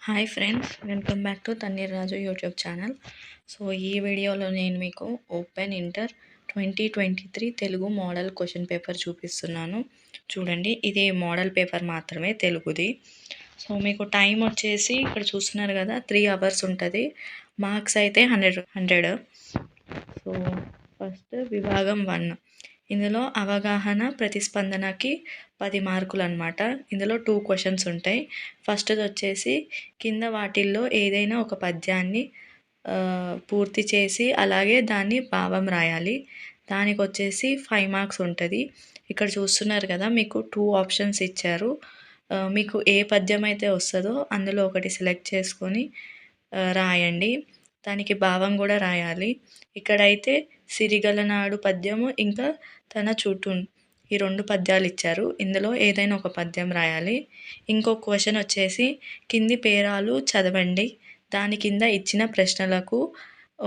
Hi friends, welcome back to Thanneer Raju YouTube channel. So ఈ వీడియోలో నేను మీకు open inter 2023 Telugu model question paper చూపిస్తున్నాను. చూడండి, ఇది మోడల్ పేపర్ మాత్రమే తెలుగుది. సో మీకు టైం వచ్చేసి ఇక్కడ చూస్తున్నారు కదా, 3 అవర్స్ ఉంటుంది. మార్క్స్ అయితే 100. సో ఫస్ట్ విభాగం 1, ఇందులో అవగాహన ప్రతిస్పందనకి 10 మార్కులు అనమాట. ఇందులో 2 క్వశ్చన్స్ ఉంటాయి. ఫస్ట్ది వచ్చేసి కింద వాటిల్లో ఏదైనా ఒక పద్యాన్ని పూర్తి చేసి అలాగే దాన్ని భావం రాయాలి. దానికి వచ్చేసి 5 మార్క్స్ ఉంటుంది. ఇక్కడ చూస్తున్నారు కదా, మీకు 2 ఆప్షన్స్ ఇచ్చారు. మీకు ఏ పద్యం అయితే వస్తుందో అందులో ఒకటి సెలెక్ట్ చేసుకొని రాయండి. దానికి భావం కూడా రాయాలి. ఇక్కడైతే సిరిగలనాడు పద్యము ఇంకా తన చుట్టూ, ఈ 2 పద్యాలు ఇచ్చారు. ఇందులో ఏదైనా ఒక పద్యం రాయాలి. ఇంకో క్వశ్చన్ వచ్చేసి కింది పేరాలు చదవండి, దాని కింద ఇచ్చిన ప్రశ్నలకు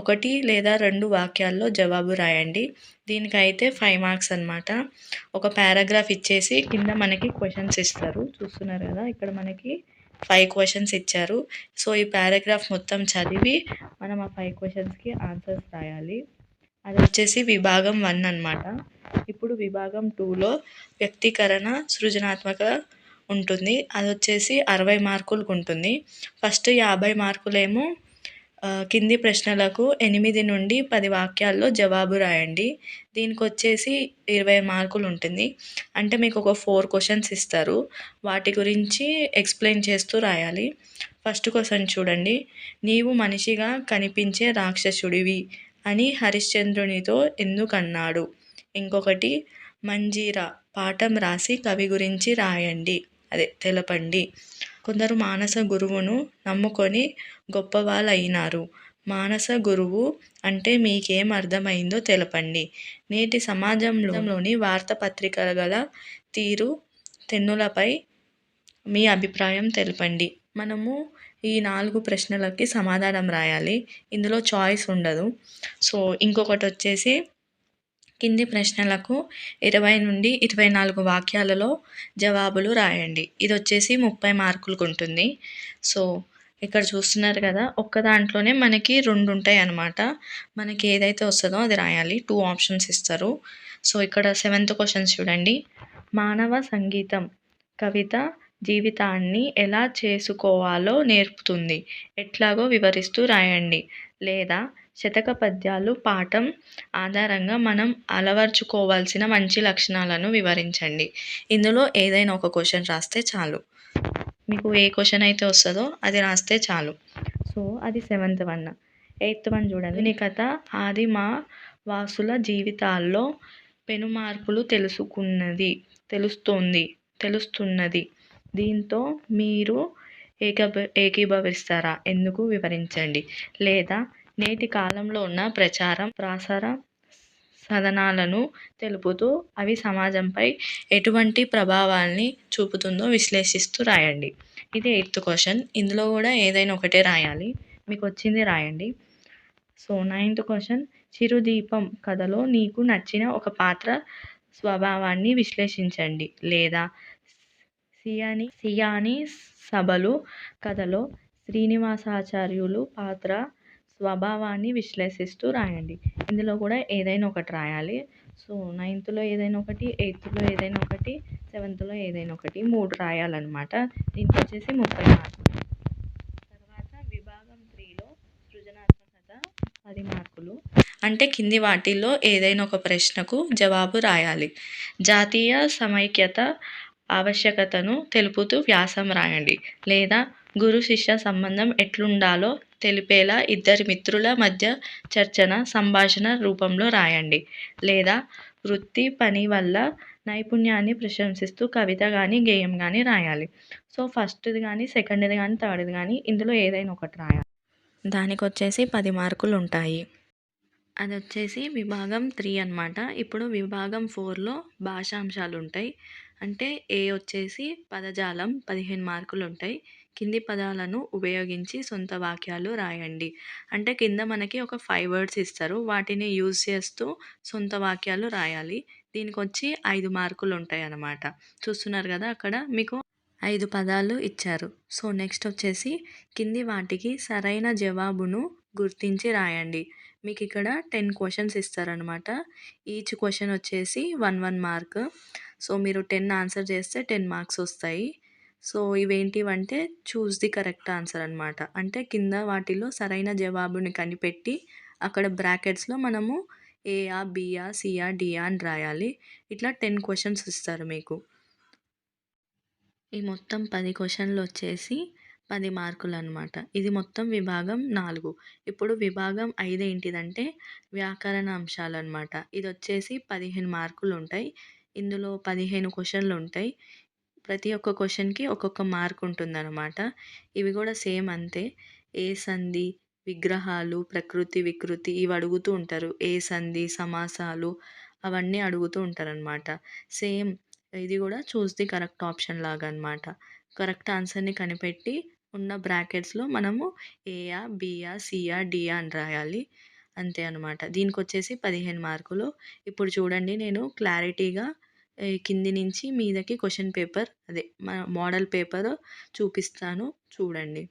1 లేదా 2 వాక్యాల్లో జవాబు రాయండి. దీనికైతే 5 మార్క్స్ అనమాట. ఒక పారాగ్రాఫ్ ఇచ్చేసి కింద మనకి క్వశ్చన్స్ ఇస్తారు. చూస్తున్నారు కదా, ఇక్కడ మనకి 5 క్వశ్చన్స్ ఇచ్చారు. సో ఈ పారాగ్రాఫ్ మొత్తం చదివి మనం ఆ 5 క్వశ్చన్స్కి ఆన్సర్స్ రాయాలి. అది వచ్చేసి విభాగం 1 అనమాట. ఇప్పుడు విభాగం 2లో వ్యక్తీకరణ సృజనాత్మక ఉంటుంది. అది వచ్చేసి 60 మార్కులకు ఉంటుంది. ఫస్ట్ 50 మార్కులేమో కింది ప్రశ్నలకు 8 నుండి 10 వాక్యాల్లో జవాబు రాయండి. దీనికి వచ్చేసి 20 మార్కులు ఉంటుంది. అంటే మీకు ఒక 4 క్వశ్చన్స్ ఇస్తారు. వాటి గురించి ఎక్స్ప్లెయిన్ చేస్తూ రాయాలి. ఫస్ట్ క్వశ్చన్ చూడండి, నీవు మనిషిగా కనిపించే రాక్షసుడివి అని హరిశ్చంద్రునితో ఎందుకన్నాడు. ఇంకొకటి, మంజీరా పాఠం రాసి కవి గురించి రాయండి, తెలపండి. కొందరు మానస గురువును నమ్ముకొని గొప్పవాళ్ళయినారు. మానస గురువు అంటే మీకేం అర్థమైందో తెలపండి. నేటి సమాజంలోని వార్తాపత్రికల గల తీరు తెన్నులపై మీ అభిప్రాయం తెలపండి. మనము ఈ 4 ప్రశ్నలకి సమాధానం రాయాలి. ఇందులో చాయిస్ ఉండదు. సో ఇంకొకటి వచ్చేసి కింది ప్రశ్నలకు 20 నుండి 24 వాక్యాలలో జవాబులు రాయండి. ఇది వచ్చేసి 30 మార్కులకు ఉంటుంది. సో ఇక్కడ చూస్తున్నారు కదా, ఒక్క దాంట్లోనే మనకి 2 ఉంటాయి అన్నమాట. మనకి ఏదైతే వస్తుందో అది రాయాలి. 2 ఆప్షన్స్ ఇస్తారు. సో ఇక్కడ 7th క్వశ్చన్ చూడండి, మానవ సంగీతం కవిత జీవితాన్ని ఎలా చేసుకోవాలో నేర్పుతుంది, ఎట్లాగో వివరిస్తూ రాయండి. లేదా శతక పద్యాలు పాఠం ఆధారంగా మనం అలవర్చుకోవాల్సిన మంచి లక్షణాలను వివరించండి. ఇందులో ఏదైనా ఒక క్వశ్చన్ రాస్తే చాలు. మీకు ఏ క్వశ్చన్ అయితే వస్తుందో అది రాస్తే చాలు. సో అది 7th 1. 8th 1 చూడండి, నీ కథ ఆదిమ వాసుల జీవితాల్లో పెను మార్పులు తెలుస్తున్నది. దీంతో మీరు ఏకీభవిస్తారా, ఎందుకు వివరించండి. లేదా నేటి కాలంలో ఉన్న ప్రసార సాధనాలను తెలుపుతూ అవి సమాజంపై ఎటువంటి ప్రభావాన్ని చూపుతుందో విశ్లేషిస్తూ రాయండి. ఇది 8th క్వశ్చన్. ఇందులో కూడా ఏదైనా ఒకటే రాయాలి. మీకు వచ్చింది రాయండి. సో 9th క్వశ్చన్, చిరుదీపం కథలో నీకు నచ్చిన ఒక పాత్ర స్వభావాన్ని విశ్లేషించండి. లేదా సియాని సభలు కథలో శ్రీనివాసాచార్యులు పాత్ర స్వభావాన్ని విశ్లేషిస్తూ రాయండి. ఇందులో కూడా ఏదైనా ఒకటి రాయాలి. సో 9thలో ఏదైనా ఒకటి, 8thలో ఏదైనా ఒకటి, 7thలో ఏదైనా ఒకటి, 3 రాయాలన్నమాట. దీనికి వచ్చేసి 30 మార్కులు. తర్వాత విభాగం 3లో సృజనాత్మకత 10 మార్కులు. అంటే కింది వాటిల్లో ఏదైనా ఒక ప్రశ్నకు జవాబు రాయాలి. జాతీయ సమైక్యత ఆవశ్యకతను తెలుపుతూ వ్యాసం రాయండి. లేదా గురు శిష్య సంబంధం ఎట్లుండాలో తెలిపేలా ఇద్దరి మిత్రుల మధ్య సంభాషణ రూపంలో రాయండి. లేదా వృత్తి పని వల్ల నైపుణ్యాన్ని ప్రశంసిస్తూ కవిత కానీ గేయం కానీ రాయాలి. సో ఫస్ట్ది కానీ, సెకండ్ది కానీ, థర్డ్ది కానీ ఇందులో ఏదైనా ఒకటి రాయాలి. దానికి వచ్చేసి 10 మార్కులు ఉంటాయి. అది వచ్చేసి విభాగం 3 అనమాట. ఇప్పుడు విభాగం 4లో భాషాంశాలు ఉంటాయి. అంటే ఏ వచ్చేసి పదజాలం 15 మార్కులు ఉంటాయి. కింది పదాలను ఉపయోగించి సొంత వాక్యాలు రాయండి. అంటే కింద మనకి ఒక 5 వర్డ్స్ ఇస్తారు. వాటిని యూజ్ చేస్తూ సొంత వాక్యాలు రాయాలి. దీనికి వచ్చి 5 మార్కులు ఉంటాయి అన్నమాట. చూస్తున్నారు కదా, అక్కడ మీకు 5 పదాలు ఇచ్చారు. సో, నెక్స్ట్ వచ్చేసి కింది వాటికి సరైన జవాబును గుర్తించి రాయండి. మీకిక్కడ 10 క్వెషన్స్ ఇస్తారనమాట. ఈచ్ క్వెషన్ వచ్చేసి 1 మార్క్. సో, మీరు 10 ఆన్సర్ చేస్తే 10 మార్క్స్ వస్తాయి. సో, ఇవేంటివంటే చూస్ ది కరెక్ట్ ఆన్సర్ అనమాట. అంటే కింద వాటిలో సరైన జవాబుని కనిపెట్టి అక్కడ బ్రాకెట్స్‌లో మనము ఏయా, బీయా, సీయా, డీయా అని రాయాలి. ఇట్లా 10 క్వెషన్స్ ఇస్తారు మీకు. ఈ మొత్తం 10 క్వెషన్‌లొచ్చేసి 10 మార్కులనమాట. ఇది మొత్తం విభాగం 4. ఇప్పుడు విభాగం 5 ఏంటిదంటే వ్యాకరణ అంశాలనమాట. ఇదొచ్చేసి 15 మార్కులుంటాయి. ఇందులో 15 క్వెషన్‌లుంటాయి. ప్రతి ఒక్క క్వెషన్‌కి ఒక్కొక్క మార్క్ ఉంటుందనమాట. ఇవి గూడా సేమ్ అంతే. ఏ సంధి, విగ్రహాలు, ప్రకృతి, వికృతి ఇవి అడుగుతూ ఉంటారు. ఏ సంధి, సమాసాలు అవన్నీ అడుగుతూ ఉంటారనమాట. సేమ్ ఇది గూడా చూస్ ది కరెక్ట్ ఆప్షన్ లాగా అనమాట. కరెక్ట్ ఆన్సర్‌ని కనిపెట్టి ఉన్న బ్రాకెట్స్‌లో మనము ఏయా, బీయా, సీయా, డీయా అని రాయాలి. అంతే అనమాట. దీనికొచ్చేసి 15 మార్కులు. ఇప్పుడు చూడండి నేను క్లారిటీగా కింది నుంచి మీదకి క్వెషన్ పేపర్ అదే మోడల్ పేపర్ చూపిస్తాను చూడండి.